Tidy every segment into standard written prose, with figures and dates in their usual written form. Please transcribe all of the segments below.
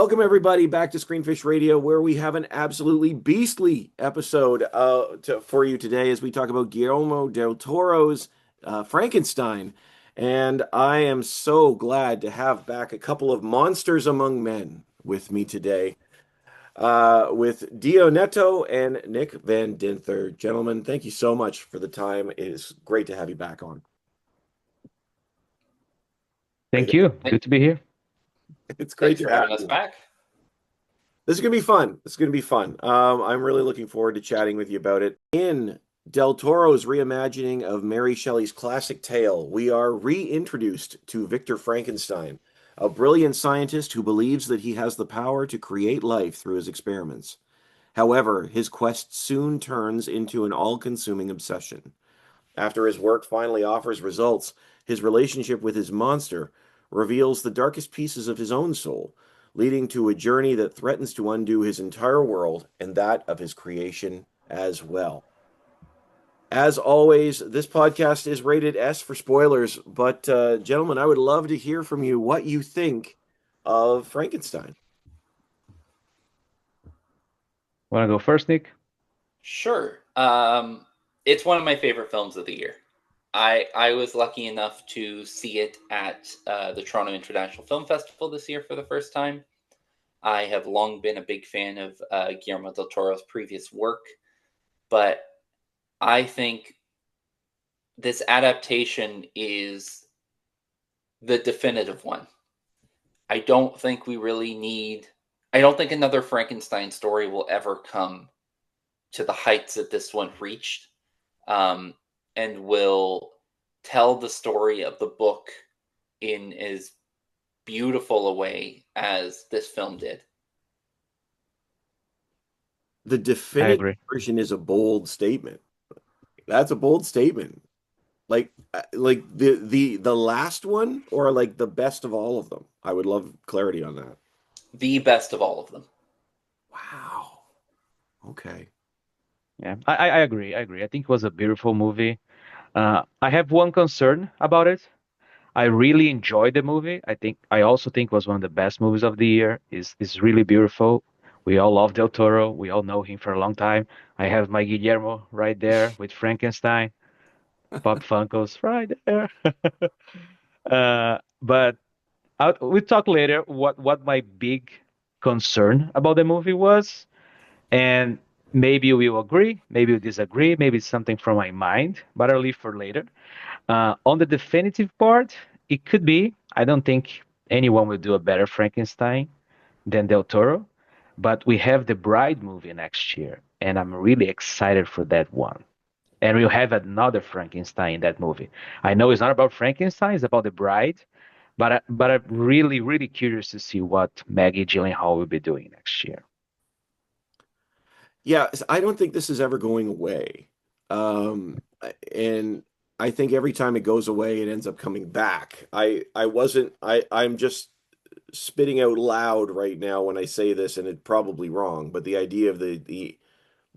Welcome, everybody, back to Screenfish Radio, where we have an absolutely beastly episode for you today as we talk about Guillermo del Toro's Frankenstein. And I am so glad to have back a couple of monsters among men with me today, with Dio Neto and Nick Van Dinther. Gentlemen, thank you so much for the time. It is great to have you back on. Thank you. Good to be here. It's great Thanks to for have having us you. back. This is gonna be fun. This is gonna be fun. I'm really looking forward to chatting with you about it. In Del Toro's reimagining of Mary Shelley's classic tale, we are reintroduced to Victor Frankenstein, a brilliant scientist who believes that he has the power to create life through his experiments. However, his quest soon turns into an all-consuming obsession. After his work finally offers results, his relationship with his monster reveals the darkest pieces of his own soul, leading to a journey that threatens to undo his entire world and that of his creation as well. As always, this podcast is rated S for spoilers, but gentlemen, I would love to hear from you what you think of Frankenstein. Want to go first, Nick? Sure. It's one of my favorite films of the year. I was lucky enough to see it at the Toronto International Film Festival this year for the first time. I have long been a big fan of Guillermo del Toro's previous work, but I think this adaptation is the definitive one. I don't think another Frankenstein story will ever come to the heights that this one reached, and will tell the story of the book in as beautiful a way as this film did. The definitive version is a bold statement. That's a bold statement. Like the last one, or like the best of all of them? I would love clarity on that. The best of all of them. Wow. Okay. Yeah, I agree. I think it was a beautiful movie. I have one concern about it. I really enjoyed the movie. I also think it was one of the best movies of the year. It's really beautiful. We all love Del Toro. We all know him for a long time. I have my Guillermo right there with Frankenstein, Pop Funkos right there. But we'll talk later what my big concern about the movie was. And maybe we will agree, maybe we disagree, maybe it's something from my mind, but I'll leave for later. On the definitive part, it could be. I don't think anyone will do a better Frankenstein than Del Toro, but we have the Bride movie next year, and I'm really excited for that one. And we'll have another Frankenstein in that movie. I know it's not about Frankenstein, it's about the Bride, but I'm really, really curious to see what Maggie Gyllenhaal will be doing next year. Yeah, I don't think this is ever going away. And I think every time it goes away, it ends up coming back. I'm just spitting out loud right now when I say this, and it's probably wrong, but the idea of the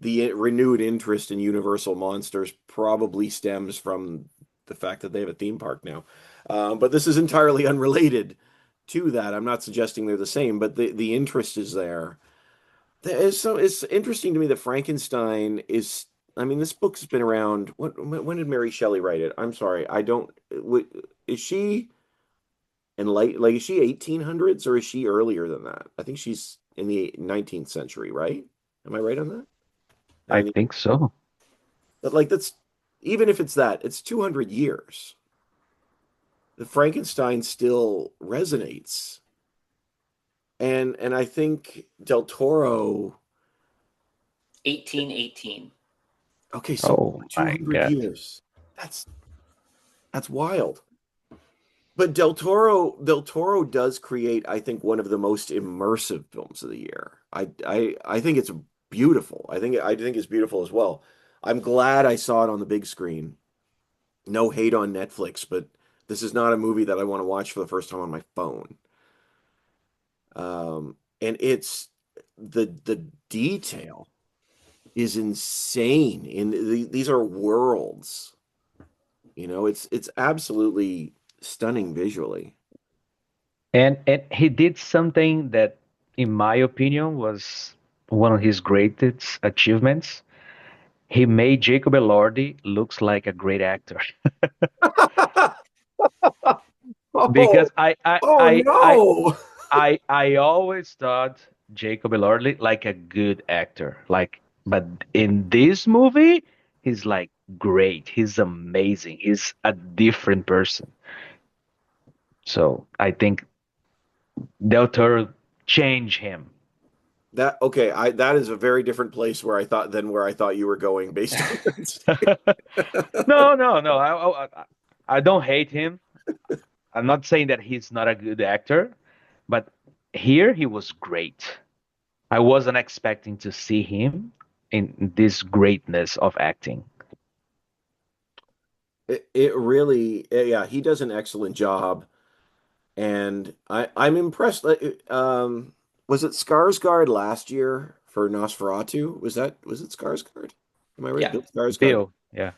renewed interest in Universal Monsters probably stems from the fact that they have a theme park now. But this is entirely unrelated to that. I'm not suggesting they're the same, but the interest is there. It's interesting to me that Frankenstein is. I mean, this book's been around. When did Mary Shelley write it? I'm sorry, I don't. Is she in like is she 1800s or is she earlier than that? I think she's in the 19th century, right? Am I right on that? I think so. But like that's even if it's that, it's 200 years. The Frankenstein still resonates. And I think Del Toro 1818. Okay, so Oh my 200 God. years. That's wild. But Del Toro does create, I think, one of the most immersive films of the year. I think it's beautiful. I think it's beautiful as well. I'm glad I saw it on the big screen. No hate on Netflix, but this is not a movie that I want to watch for the first time on my phone. And it's the detail is insane. These are worlds. It's absolutely stunning visually. And he did something that in my opinion, was one of his greatest achievements. He made Jacob Elordi looks like a great actor. Oh, Because I I oh I I no. I always thought Jacob Elordi like a good actor. Like, but in this movie, he's like great. He's amazing. He's a different person. So I think Del Toro changed him. That okay, I that is a very different place where I thought you were going based on that. No, no, no. I don't hate him. I'm not saying that he's not a good actor, but here he was great. I wasn't expecting to see him in this greatness of acting. It really, yeah, he does an excellent job, and I'm impressed. Was it Skarsgård last year for Nosferatu? Was it Skarsgård? Am I right? Yeah. Bill Skarsgård. Bill, yeah,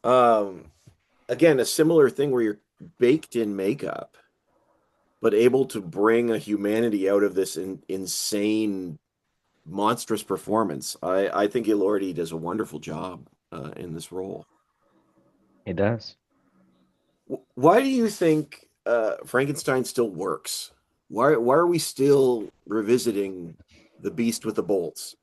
Um, Again, a similar thing where you're baked in makeup, but able to bring a humanity out of this insane, monstrous performance. I think Elordi does a wonderful job in this role. he does. Why do you think Frankenstein still works? Why are we still revisiting the beast with the bolts?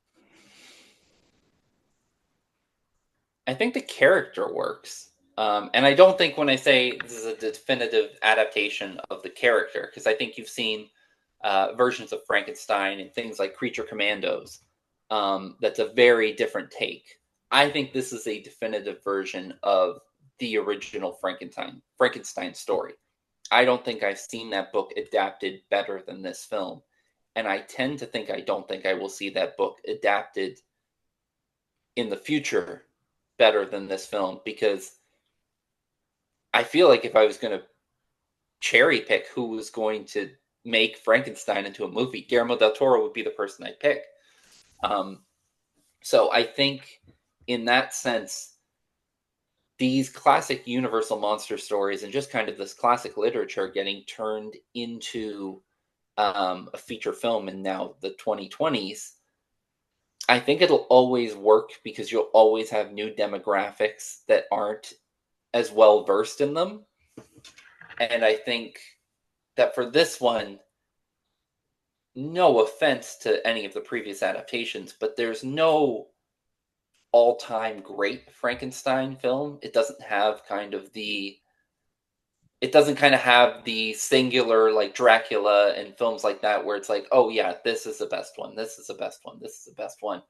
I think the character works. And I don't think when I say this is a definitive adaptation of the character, because I think you've seen versions of Frankenstein and things like Creature Commandos. That's a very different take. I think this is a definitive version of the original Frankenstein story. I don't think I've seen that book adapted better than this film. And I tend to think I don't think I will see that book adapted in the future better than this film, because I feel like if I was going to cherry pick who was going to make Frankenstein into a movie, Guillermo del Toro would be the person I'd pick. Um, so I think in that sense, these classic Universal monster stories and just kind of this classic literature getting turned into a feature film in now the 2020s, I think it'll always work because you'll always have new demographics that aren't as well versed in them. And I think that for this one, no offense to any of the previous adaptations, but there's no all-time great Frankenstein film. It doesn't kind of have the singular like Dracula and films like that where it's like, oh yeah, this is the best one. This is the best one. This is the best one.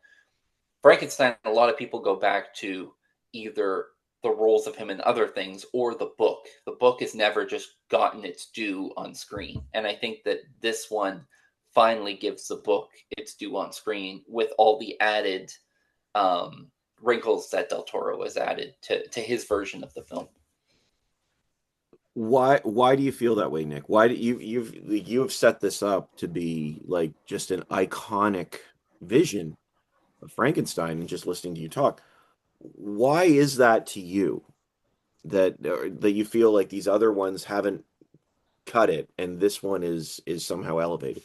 Frankenstein, a lot of people go back to either the roles of him in other things or the book. The book has never just gotten its due on screen. And I think that this one finally gives the book its due on screen with all the added wrinkles that Del Toro has added to his version of the film. Why do you feel that way, Nick? Why do you have set this up to be like just an iconic vision of Frankenstein, and just listening to you talk. Why is that to you that you feel like these other ones haven't cut it and this one is somehow elevated?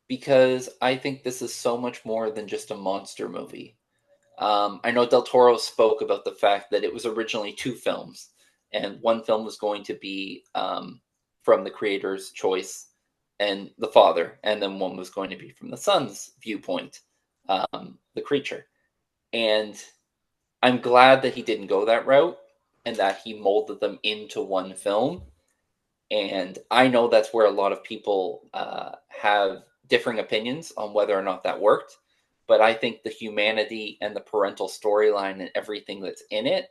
Because I think this is so much more than just a monster movie. I know Del Toro spoke about the fact that it was originally two films, and one film was going to be from the creator's choice and the father, and then one was going to be from the son's viewpoint, the creature. And I'm glad that he didn't go that route and that he molded them into one film. And I know that's where a lot of people have differing opinions on whether or not that worked. But I think the humanity and the parental storyline and everything that's in it,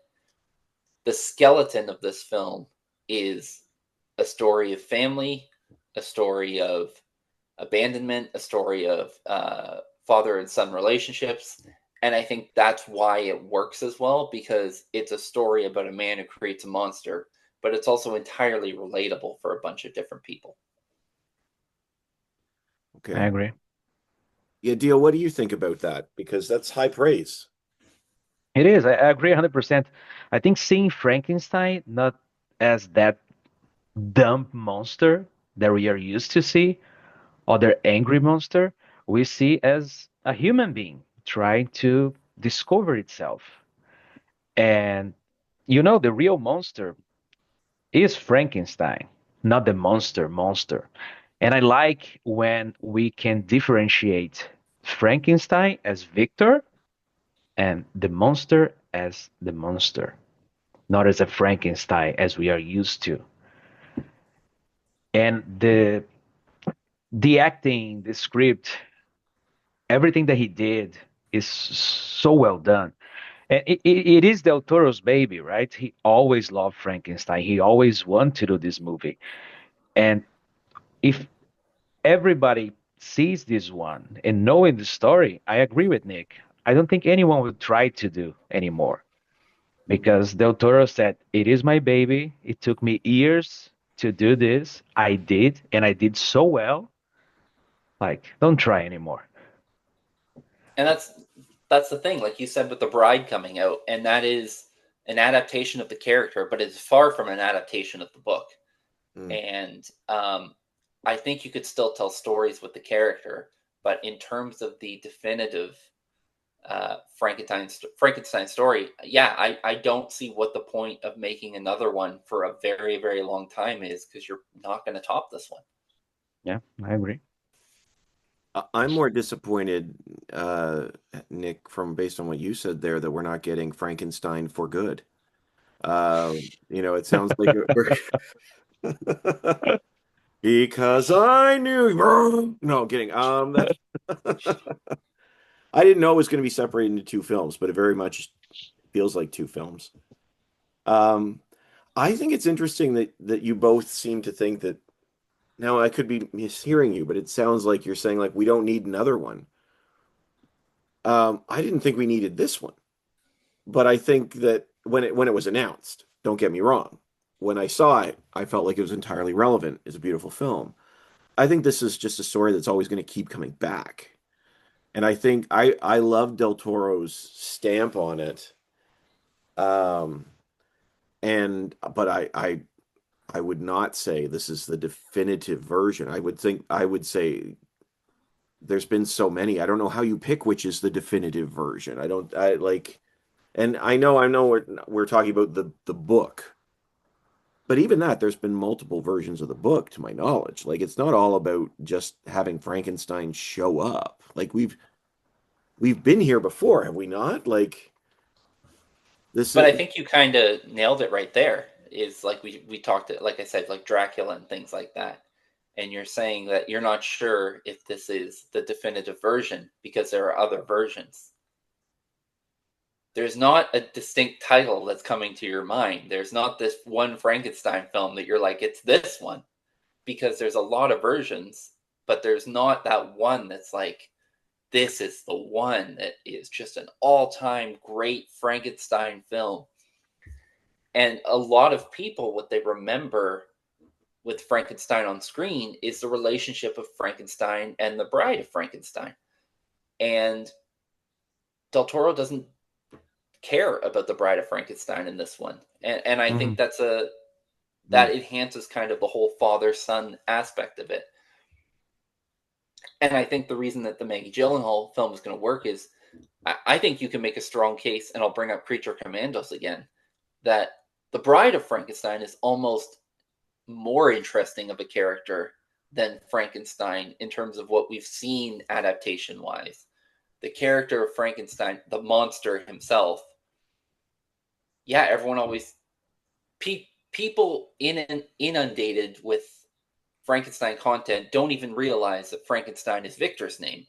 the skeleton of this film is a story of family, a story of abandonment, a story of father and son relationships. And I think that's why it works as well, because it's a story about a man who creates a monster, but it's also entirely relatable for a bunch of different people. I Okay. agree. Yeah, Dio, what do you think about that? Because that's high praise. It is. I agree 100%. I think seeing Frankenstein not as that dumb monster that we are used to see, other angry monster, we see as a human being trying to discover itself. And the real monster is Frankenstein, not the monster. And I like when we can differentiate Frankenstein as Victor and the monster as the monster, not as a Frankenstein as we are used to. And the acting, the script, everything that he did is so well done. And it is Del Toro's baby, right? He always loved Frankenstein. He always wanted to do this movie. And if everybody sees this one and knowing the story, I agree with Nick. I don't think anyone will try to do anymore because Del Toro said, "It is my baby. It took me years to do this. I did, and I did so well. Like, don't try anymore." And that's the thing, like you said, with The Bride coming out, and that is an adaptation of the character, but it's far from an adaptation of the book. And I think you could still tell stories with the character, but in terms of the definitive Frankenstein story, yeah, I don't see what the point of making another one for a very, very long time is, because you're not going to top this one. Yeah, I agree. I'm more disappointed, Nick, based on what you said there, that we're not getting Frankenstein for good. It sounds like we're because I knew. No, I'm kidding. I didn't know it was going to be separated into two films, but it very much feels like two films. I think it's interesting that you both seem to think that. Now, I could be mishearing you, but it sounds like you're saying like we don't need another one. I didn't think we needed this one, but I think that when it was announced, don't get me wrong, when I saw it, I felt like it was entirely relevant. It's a beautiful film. I think this is just a story that's always going to keep coming back, and I think I love Del Toro's stamp on it. Um, but I would not say this is the definitive version. I would say there's been so many. I don't know how you pick which is the definitive version. I like, and I know we're talking about the book, but even that, there's been multiple versions of the book to my knowledge. Like, it's not all about just having Frankenstein show up. Like, we've been here before, have we not? Like, this But I is, think you kind of nailed it right there. Is like we talked, like I said, like Dracula and things like that. And you're saying that you're not sure if this is the definitive version because there are other versions. There's not a distinct title that's coming to your mind. There's not this one Frankenstein film that you're like, it's this one, because there's a lot of versions, but there's not that one that's like, this is the one that is just an all-time great Frankenstein film. And a lot of people, what they remember with Frankenstein on screen is the relationship of Frankenstein and the Bride of Frankenstein. And Del Toro doesn't care about the Bride of Frankenstein in this one. And I think that enhances kind of the whole father-son aspect of it. And I think the reason that the Maggie Gyllenhaal film is going to work is I think you can make a strong case, and I'll bring up Creature Commandos again, that the Bride of Frankenstein is almost more interesting of a character than Frankenstein in terms of what we've seen adaptation-wise. The character of Frankenstein, the monster himself, yeah, everyone always... people inundated with Frankenstein content don't even realize that Frankenstein is Victor's name.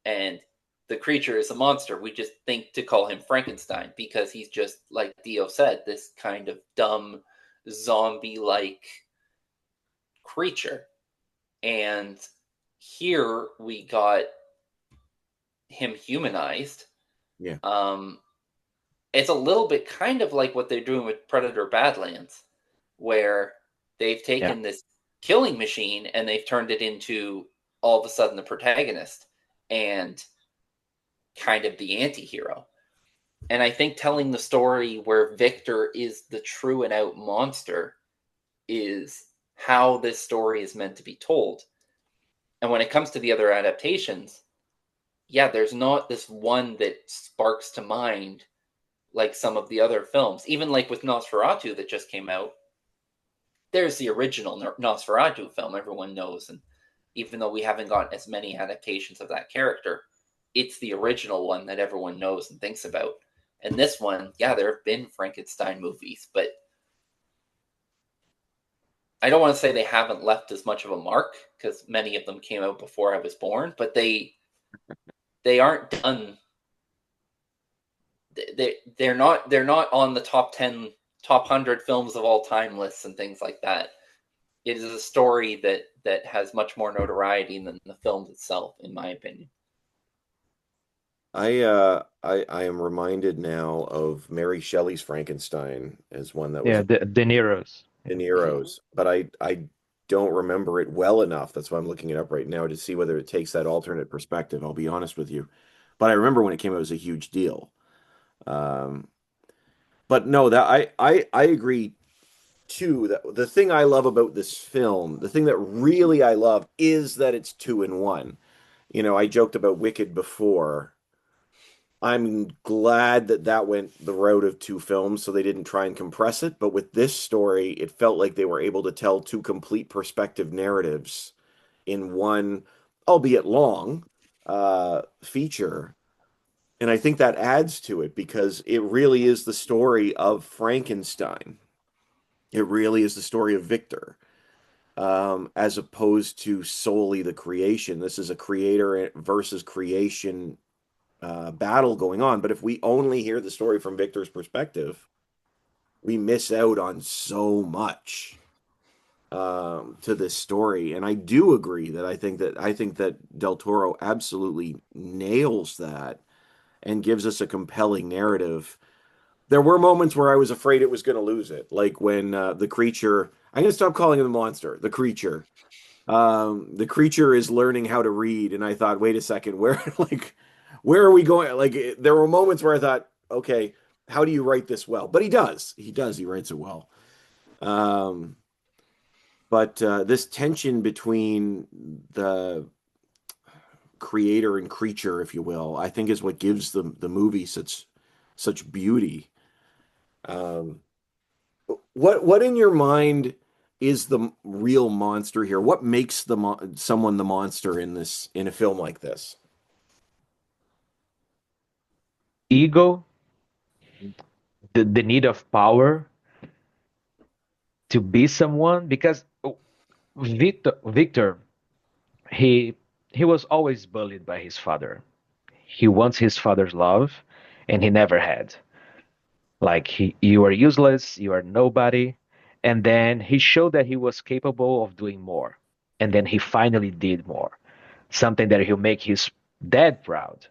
And the creature is a monster. We just think to call him Frankenstein because he's just, like Dio said, this kind of dumb, zombie-like creature. And here we got him humanized. yeah. It's a little bit kind of like what they're doing with Predator Badlands, where they've taken this killing machine and they've turned it into all of a sudden the protagonist and kind of the anti-hero. And I think telling the story where Victor is the true and out monster is how this story is meant to be told. And when it comes to the other adaptations, yeah, there's not this one that sparks to mind like some of the other films. Even like with Nosferatu that just came out, there's the original Nosferatu film everyone knows, and even though we haven't gotten as many adaptations of that character, it's the original one that everyone knows and thinks about. And this one, yeah, there have been Frankenstein movies, but I don't want to say they haven't left as much of a mark, because many of them came out before I was born, but they aren't done. They're not on the top 10, top 100 films of all time lists and things like that. It is a story that has much more notoriety than the film itself, in my opinion. I am reminded now of Mary Shelley's Frankenstein as one that was Yeah, De Niro's. De Niro's, but I don't remember it well enough. That's why I'm looking it up right now to see whether it takes that alternate perspective. I'll be honest with you, but I remember when it came out, it was a huge deal. Um, but no, that I agree too. That the thing I love about this film, the thing that really I love, is that it's two in one. You know, I joked about Wicked before. I'm glad that that went the route of two films, so they didn't try and compress it. But with this story, it felt like they were able to tell two complete perspective narratives in one, albeit long, feature. And I think that adds to it because it really is the story of Frankenstein. It really is the story of Victor, as opposed to solely the creation. This is a creator versus creation battle going on. But if we only hear the story from Victor's perspective, we miss out on so much to this story. And I do agree that I think that Del Toro absolutely nails that and gives us a compelling narrative. There were moments where I was afraid it was going to lose it, like when the creature. I'm going to stop calling him the monster. The creature is learning how to read, and I thought, wait a second, where like where are we going? Like there were moments where I thought, okay, how do you write this well? But he writes it well. Um, but this tension between the creator and creature, if you will, I think is what gives the movie such beauty. Um, what in your mind is the real monster here? What makes someone the monster in a film like this? Ego, the need of power to be someone, because Victor, he he was always bullied by his father. He wants his father's love, and he never had. Like you are useless, you are nobody. And then he showed that he was capable of doing more. And then he finally did more, something that he'll make his dad proud.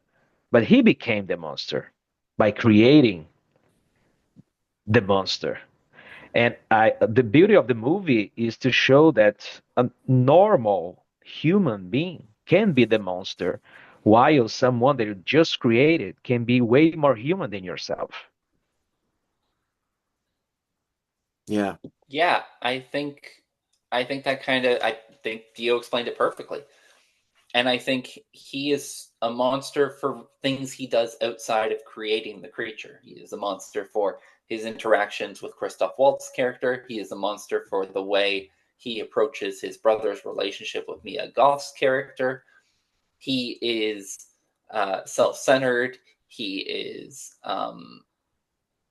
But he became the monster by creating the monster. And the beauty of the movie is to show that a normal human being can be the monster, while someone that you just created can be way more human than yourself. Yeah, Yeah, I think that kind of I think Dio explained it perfectly. And I think he is a monster for things he does outside of creating the creature. He is a monster for his interactions with Christoph Waltz's character. He is a monster for the way he approaches his brother's relationship with Mia Goth's character. He is self-centered. He is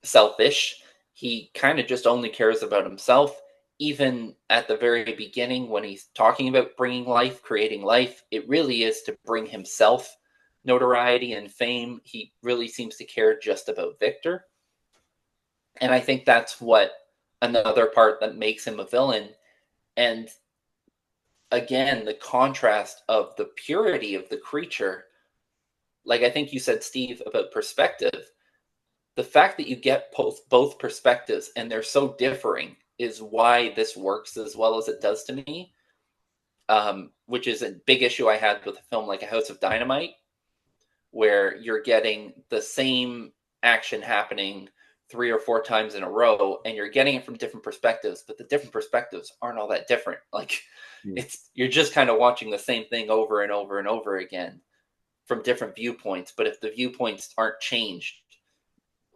selfish. He kind of just only cares about himself. Even at the very beginning, when he's talking about bringing life, creating life, it really is to bring himself notoriety and fame. He really seems to care just about Victor. And I think that's what another part that makes him a villain. And again, the contrast of the purity of the creature. Like I think you said, Steve, about perspective. The fact that you get both perspectives and they're so differing is why this works as well as it does to me. Which is a big issue I had with a film like A House of Dynamite, where you're getting the same action happening 3 or 4 times in a row, and you're getting it from different perspectives, but the different perspectives aren't all that different. Like, you're just kind of watching the same thing over and over and over again from different viewpoints. But if the viewpoints aren't changed,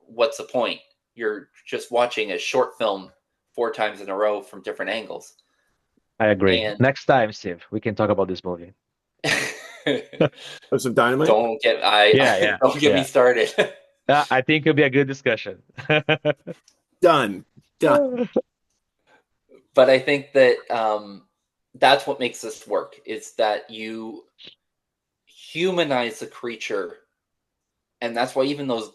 what's the point? You're just watching a short film 4 times in a row from different angles. I agree. And Next time, Steve, we can talk about this movie. Some dynamite. Don't get me started. I think it'll be a good discussion. Done. But I think that that's what makes this work, is that you humanize the creature. And that's why even those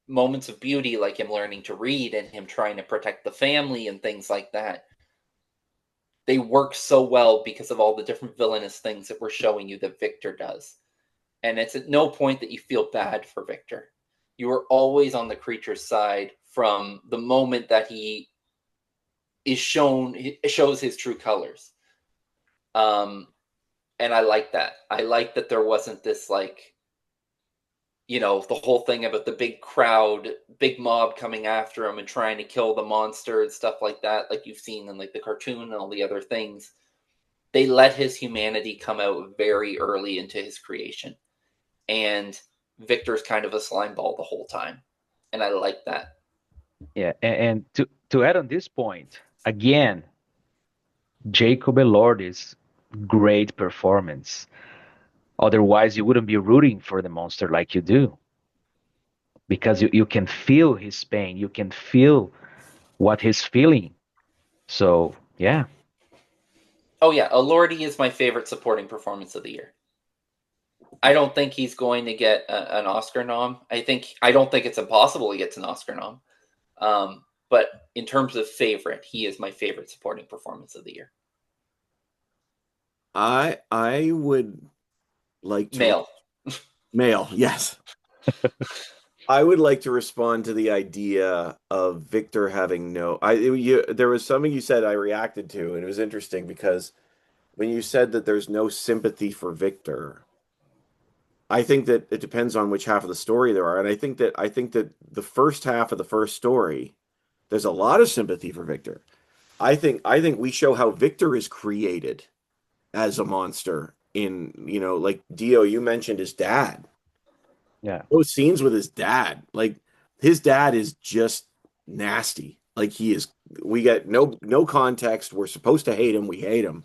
moments of beauty, like him learning to read and him trying to protect the family and things like that, they work so well because of all the different villainous things that we're showing you that Victor does. And it's at no point that you feel bad for Victor. You are always on the creature's side from the moment that he shows his true colors. And I like that. I like that there wasn't this, like, you know, the whole thing about the big crowd, big mob coming after him and trying to kill the monster and stuff like that, like you've seen in like the cartoon and all the other things. They let his humanity come out very early into his creation. And Victor's kind of a slime ball the whole time. And I like that. Yeah, and to add on this point, again, Jacob Elordi's great performance. Otherwise, you wouldn't be rooting for the monster like you do. Because you can feel his pain. You can feel what he's feeling. So, yeah. Oh, yeah. Elordi is my favorite supporting performance of the year. I don't think he's going to get an Oscar nom. I don't think it's impossible he gets an Oscar nom. But in terms of favorite, he is my favorite supporting performance of the year. I would like to male, yes. I would like to respond to the idea of Victor having there was something you said I reacted to, and it was interesting because when you said that there's no sympathy for Victor, I think that it depends on which half of the story there are, and I think that the first half of the first story, there's a lot of sympathy for Victor. I think we show how Victor is created as a monster in, like Dio, you mentioned his dad. Yeah. Those scenes with his dad, like his dad is just nasty. Like we get no context. We're supposed to hate him. We hate him.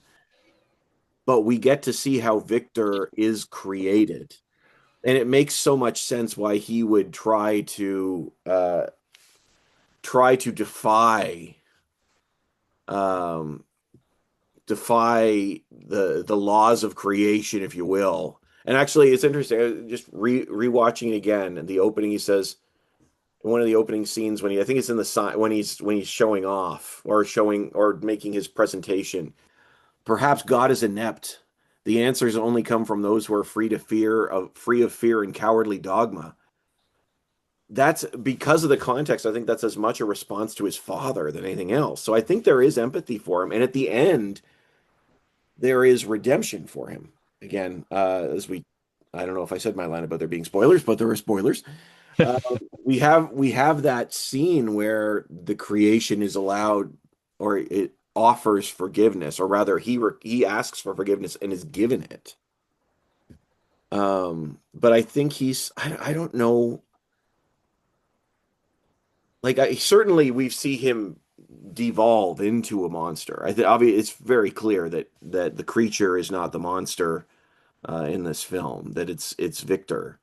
But we get to see how Victor is created. And it makes so much sense why he would try to defy the laws of creation, if you will. And actually, it's interesting. Just rewatching it again, and the opening, he says, one of the opening scenes when I think it's in the sign when he's showing off or making his presentation. Perhaps God is inept. The answers only come from those who are free of fear and cowardly dogma. That's because of the context. I think that's as much a response to his father than anything else. So I think there is empathy for him, and at the end, there is redemption for him. Again, I don't know if I said my line about there being spoilers, but there are spoilers. We have that scene where the creation is allowed, or it offers forgiveness, or rather, he asks for forgiveness and is given it. But I think I don't know. Like, certainly we see him devolve into a monster. Obviously, it's very clear that the creature is not the monster in this film. That it's Victor.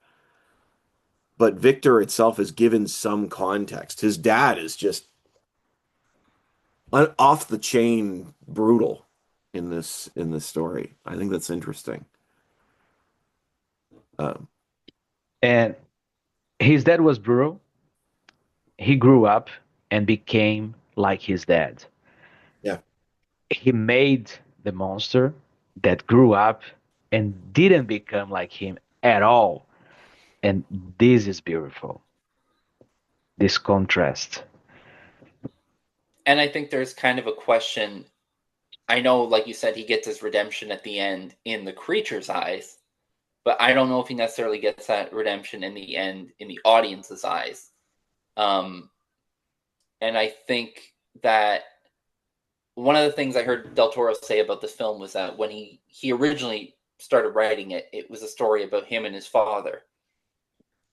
But Victor itself is given some context. His dad is just off the chain brutal in this story. I think that's interesting. And his dad was brutal. He grew up and became like his dad. Yeah. He made the monster that grew up and didn't become like him at all. And this is beautiful. This contrast. And I think there's kind of a question. I know, like you said, he gets his redemption at the end in the creature's eyes, but I don't know if he necessarily gets that redemption in the end in the audience's eyes. And I think that one of the things I heard Del Toro say about this film was that when he originally started writing it, it was a story about him and his father.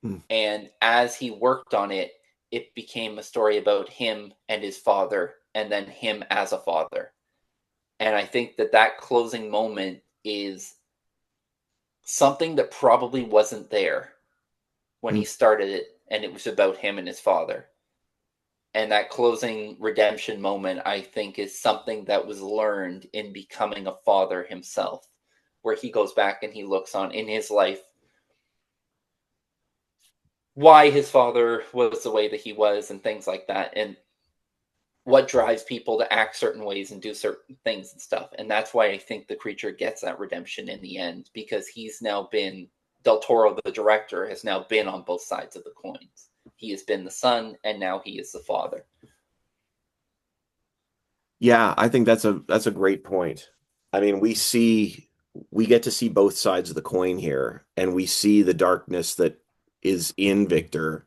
Mm. And as he worked on it, it became a story about him and his father, and then him as a father. And I think that that closing moment is something that probably wasn't there when he Mm. started it, and it was about him and his father. And that closing redemption moment, I think, is something that was learned in becoming a father himself, where he goes back and he looks on in his life why his father was the way that he was and things like that, and what drives people to act certain ways and do certain things and stuff. And that's why I think the creature gets that redemption in the end, because he's now been Del Toro, the director, has now been on both sides of the coins. He has been the son, and now he is the father. Yeah, I think that's a great point. I mean, we get to see both sides of the coin here, and we see the darkness that is in Victor,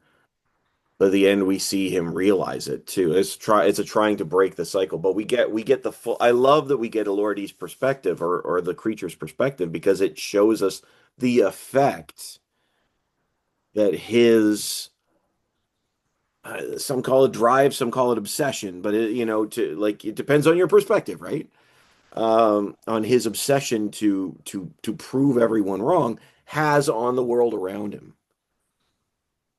but at the end we see him realize it too. It's a trying to break the cycle, but we get the full. I love that we get Elordi's perspective, or the creature's perspective, because it shows us the effect that his, some call it drive, some call it obsession, but to like, it depends on your perspective, right? On his obsession to prove everyone wrong, has on the world around him.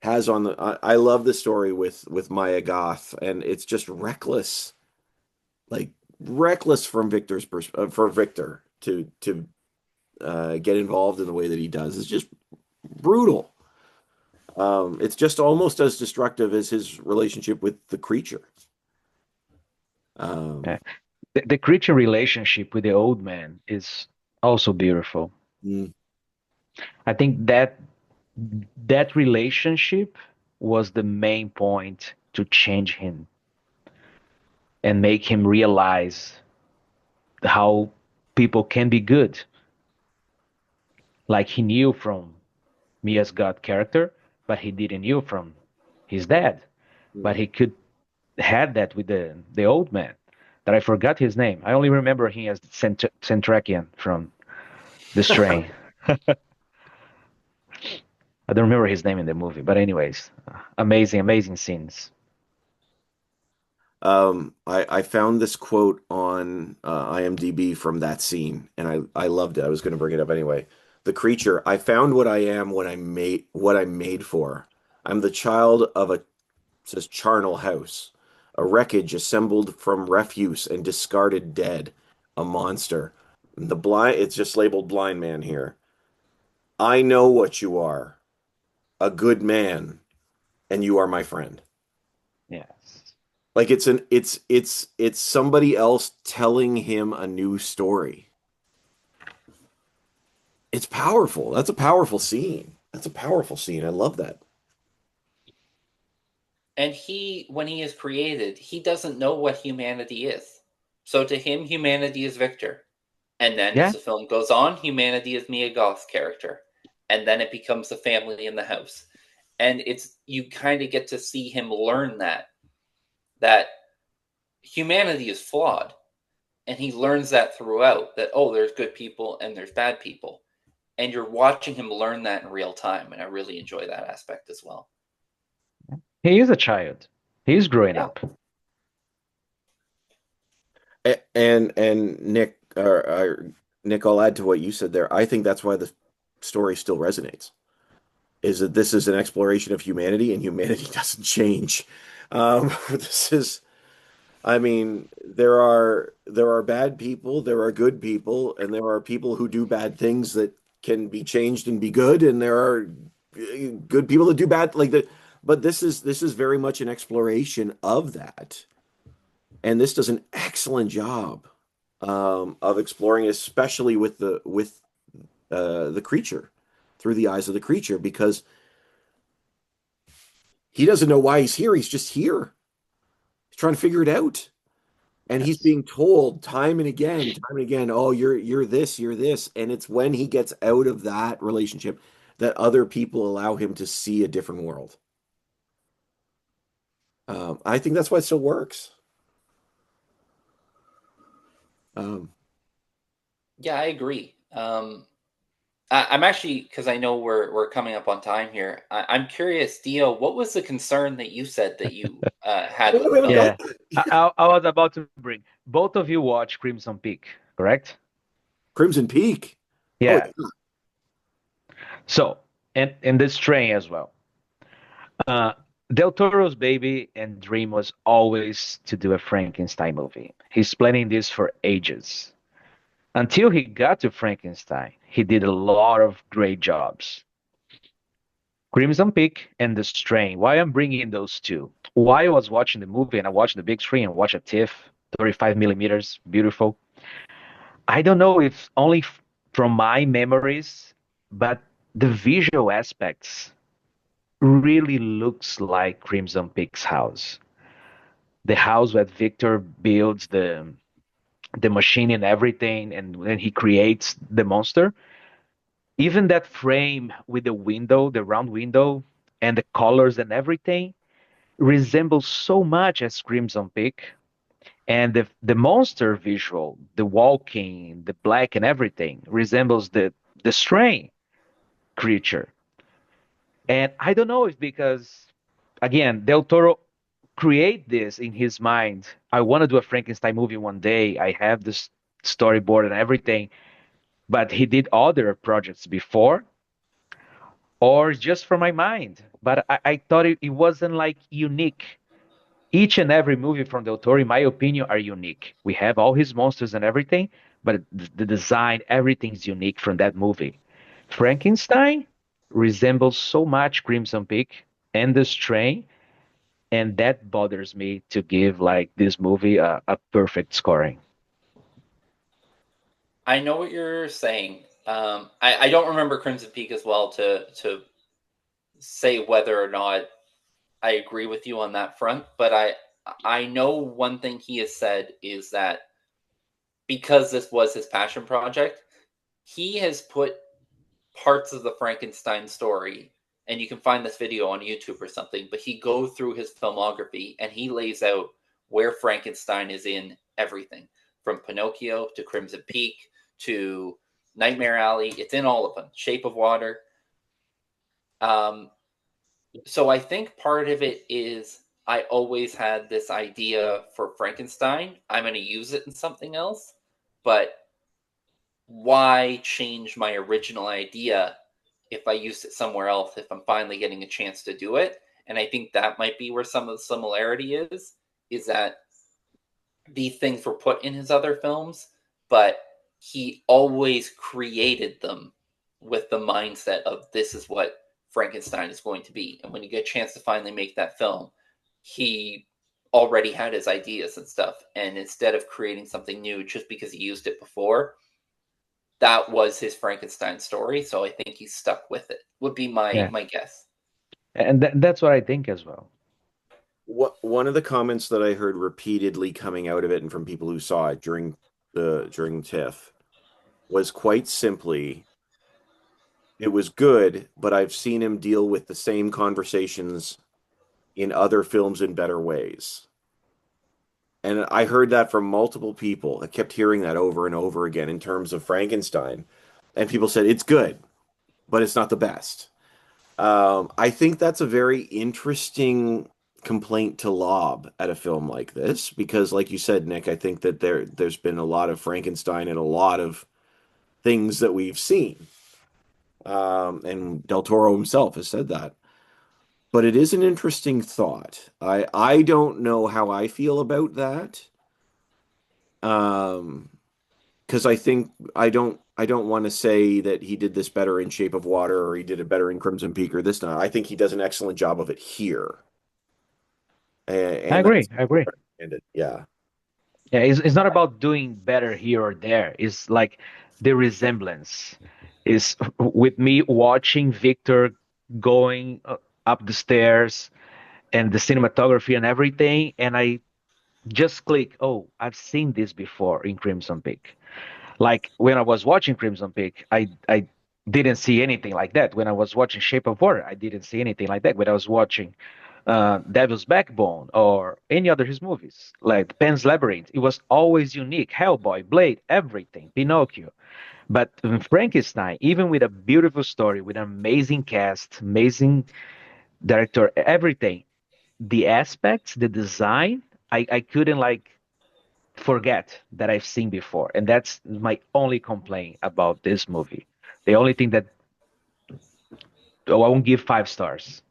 Has on the I love the story with Maya Goth, and it's just reckless, like reckless from for Victor to get involved in the way that he does. It's just brutal. It's just almost as destructive as his relationship with the creature. Yeah. Um, The creature relationship with the old man is also beautiful. mm, I think that relationship was the main point to change him and make him realize how people can be good. Like he knew from Mia's God character, but he didn't knew from his dad. But mm. he could had that with the old man. That I forgot his name. I only remember him as Centrakian from the Strain. I don't remember his name in the movie, but anyways, amazing, amazing scenes. I found this quote on IMDb from that scene, and I loved it. I was going to bring it up anyway. The creature, I found what I am when I made what I'm made for. I'm the child of a, says, charnel house, a wreckage assembled from refuse and discarded dead, a monster. It's just labeled blind man here. I know what you are, a good man, and you are my friend. Yes. Like it's somebody else telling him a new story. It's powerful. That's a powerful scene. That's a powerful scene. I love that. And when he is created, he doesn't know what humanity is. So to him, humanity is Victor. And then as Yeah. the film goes on, humanity is Mia Goth's character. And then it becomes the family in the house. And it's you kind of get to see him learn that humanity is flawed. And he learns that throughout, that there's good people and there's bad people. And you're watching him learn that in real time, and I really enjoy that aspect as well. He is a child. He's growing Yeah. up. And Nick, Nick, I'll add to what you said there. I think that's why the story still resonates. Is that this is an exploration of humanity, and humanity doesn't change. This is, I mean, there are bad people, there are good people, and there are people who do bad things that can be changed and be good, and there are good people that do bad like that. But this is very much an exploration of that, and this does an excellent job of exploring, especially with the creature, through the eyes of the creature, because he doesn't know why he's here. He's just here. He's trying to figure it out. And he's Yes. being told time and again, oh, you're this. And it's when he gets out of that relationship that other people allow him to see a different world. I think that's why it still works. Um, Yeah, I agree. I'm actually, because I know we're coming up on time here. I'm curious, Dio, what was the concern that you said that you had with we the haven't film? got Yeah, I was about to bring both of you watch Crimson Peak, correct? Crimson Peak. Oh, Yeah. So, and this train as well. Uh, Del Toro's baby and dream was always to do a Frankenstein movie. He's planning this for ages. Until he got to Frankenstein, he did a lot of great jobs. Crimson Peak and The Strain. Why I'm bringing those two? Why I was watching the movie and I watched the big screen and watched a TIFF, 35 millimeters, beautiful. I don't know if only from my memories, but the visual aspects really looks like Crimson Peak's house. The house where Victor builds the machine and everything, and then he creates the monster. Even that frame with the window, the round window, and the colors and everything resembles so much as Crimson Peak. And the monster visual, the walking, the black and everything resembles the strain creature. And I don't know if because again, Del Toro create this in his mind. I want to do a Frankenstein movie one day. I have this storyboard and everything, but he did other projects before, or just from my mind. But I thought it wasn't like unique. Each and every movie from Del Toro, in my opinion, are unique. We have all his monsters and everything, but the design, everything's unique from that movie. Frankenstein resembles so much Crimson Peak and The Strain, and that bothers me to give like this movie a perfect scoring. I know what you're saying. I don't remember Crimson Peak as well to say whether or not I agree with you on that front, but I know one thing he has said is that because this was his passion project, he has put parts of the Frankenstein story, and you can find this video on YouTube or something, but he goes through his filmography and he lays out where Frankenstein is in everything from Pinocchio to Crimson Peak to Nightmare Alley. It's in all of them. Shape of Water. Um, so I think part of it is I always had this idea for Frankenstein. I'm going to use it in something else, but why change my original idea if I used it somewhere else if I'm finally getting a chance to do it? And I think that might be where some of the similarity is that these things were put in his other films, but he always created them with the mindset of this is what Frankenstein is going to be. And when you get a chance to finally make that film, he already had his ideas and stuff. And instead of creating something new just because he used it before, that was his Frankenstein story. So I think he's stuck with it. Would be my Yeah, my guess. and that's what I think as well. one of the comments that I heard repeatedly coming out of it and from people who saw it during TIFF was quite simply, it was good, but I've seen him deal with the same conversations in other films in better ways. And I heard that from multiple people. I kept hearing that over and over again in terms of Frankenstein. And people said it's good, but it's not the best. I think that's a very interesting complaint to lob at a film like this because, like you said, Nick, I think that there's been a lot of Frankenstein and a lot of things that we've seen. And Del Toro himself has said that. But it is an interesting thought. I don't know how I feel about that. Um, because I don't want to say that he did this better in Shape of Water or he did it better in Crimson Peak or this now. I think he does an excellent job of it here. I And agree. that's I agree. and it, yeah. Yeah, it's not about doing better here or there. It's like the resemblance is with me watching Victor going up the stairs and the cinematography and everything, and I just click, oh, I've seen this before in Crimson Peak. Like when I was watching Crimson Peak, I didn't see anything like that. When I was watching Shape of Water, I didn't see anything like that. When I was watching Devil's Backbone or any other his movies, like Pan's Labyrinth. It was always unique. Hellboy, Blade, everything, Pinocchio. But in Frankenstein, even with a beautiful story, with an amazing cast, amazing director, everything, the aspects, the design, I couldn't like forget that I've seen before. And that's my only complaint about this movie. The only thing that I won't give 5 stars.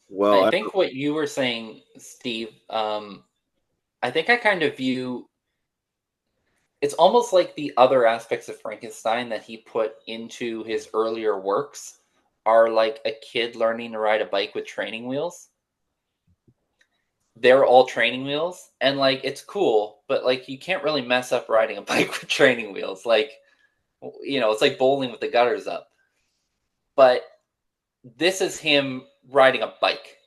Well, I think what you were saying, Steve, I think I kind of view it's almost like the other aspects of Frankenstein that he put into his earlier works are like a kid learning to ride a bike with training wheels. They're all training wheels, and like it's cool, but like you can't really mess up riding a bike with training wheels. Like, it's like bowling with the gutters up. But this is him riding a bike.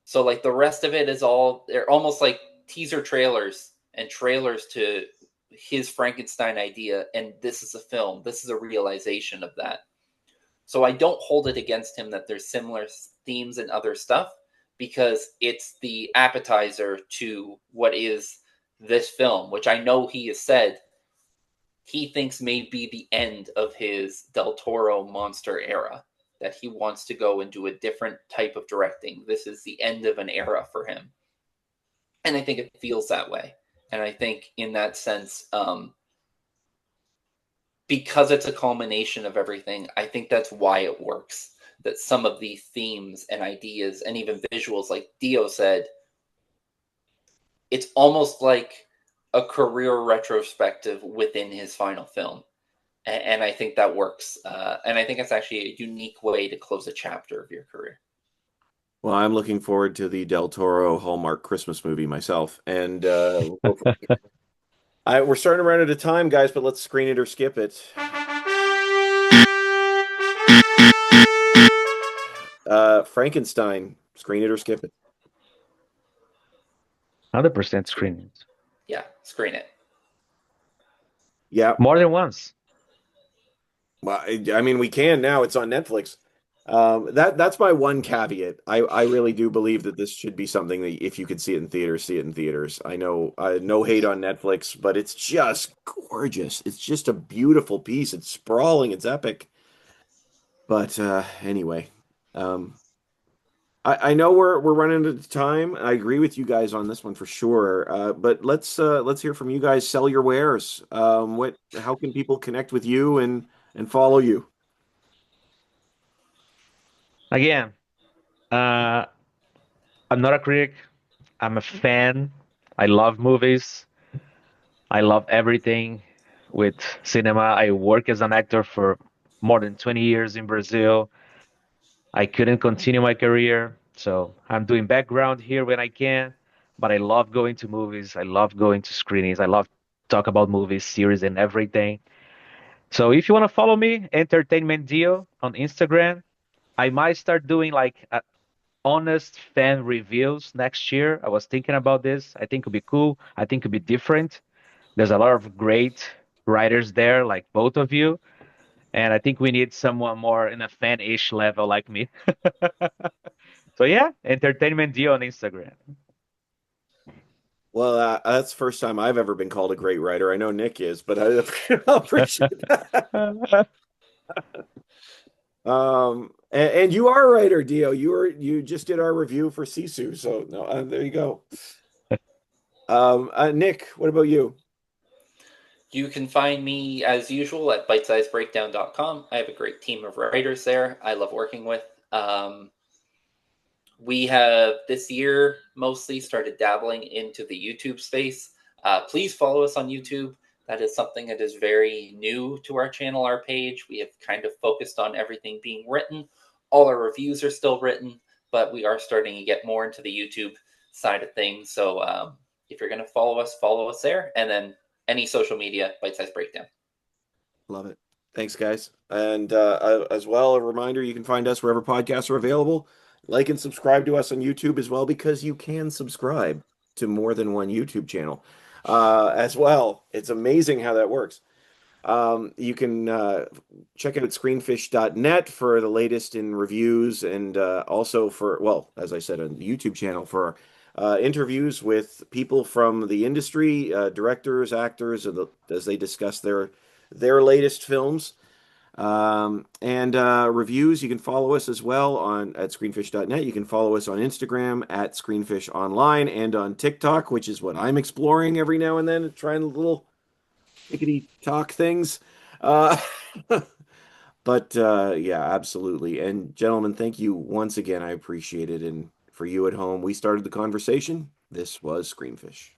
So like the rest of it is they're almost like teaser trailers and trailers to his Frankenstein idea, and this is a film. This is a realization of that. So I don't hold it against him that there's similar themes and other stuff, because it's the appetizer to what is this film, which I know he has said he thinks may be the end of his Del Toro monster era, that he wants to go and do a different type of directing. This is the end of an era for him. And I think it feels that way. And I think in that sense, because it's a culmination of everything, I think that's why it works. That some of the themes and ideas and even visuals, like Dio said, it's almost like a career retrospective within his final film. And I think that works. And I think it's actually a unique way to close a chapter of your career. well, I'm looking forward to the Del Toro Hallmark Christmas movie myself, and we're starting to run out of time, guys. But let's screen it or skip it. Frankenstein, screen it or skip it. 100% screenings. Yeah, screen it. Yeah, More than once. well, I mean, we can now. It's on Netflix. That's my one caveat. I really do believe that this should be something that if you could see it in theaters, see it in theaters. I know, no hate on Netflix, but it's just gorgeous. It's just a beautiful piece. It's sprawling. It's epic. But anyway, um, I know we're running out of time. I agree with you guys on this one for sure. But let's hear from you guys. Sell your wares. How can people connect with you and follow you? Again, uh, I'm not a critic. I'm a fan. I love movies. I love everything with cinema. I work as an actor for more than 20 years in Brazil. I couldn't continue my career, so I'm doing background here when I can. But I love going to movies. I love going to screenings. I love talk about movies, series, and everything. So if you want to follow me, Entertainment Dio on Instagram. I might start doing like honest fan reviews next year. I was thinking about this. I think it would be cool. I think it would be different. There's a lot of great writers there, like both of you. And I think we need someone more in a fan-ish level like me. So yeah, Entertainment Dio on Instagram. Well, that's the first time I've ever been called a great writer. I know Nick is, but I appreciate that. And you are a writer, Dio. You just did our review for Sisu, so no, there you go. Nick, what about you? You can find me as usual at bitesizebreakdown.com. I have a great team of writers there I love working with. We have this year mostly started dabbling into the YouTube space. Please follow us on YouTube. That is something that is very new to our channel, our page. We have kind of focused on everything being written. All our reviews are still written, but we are starting to get more into the YouTube side of things. So if you're going to follow us there. And then any social media, Bite Size Breakdown. Love it. Thanks, guys. And as well, a reminder, you can find us wherever podcasts are available. Like and subscribe to us on YouTube as well, because you can subscribe to more than one YouTube channel as well. It's amazing how that works. You can check out screenfish.net for the latest in reviews and also for, well, as I said on the YouTube channel, for interviews with people from the industry, directors, actors, as they discuss their latest films. And reviews. You can follow us as well on at screenfish.net. You can follow us on Instagram at screenfishonline and on TikTok, which is what I'm exploring every now and then, trying little tickety talk things. Uh, but yeah, absolutely. And gentlemen, thank you once again. I appreciate it. And for you at home, we started the conversation. This was Screenfish.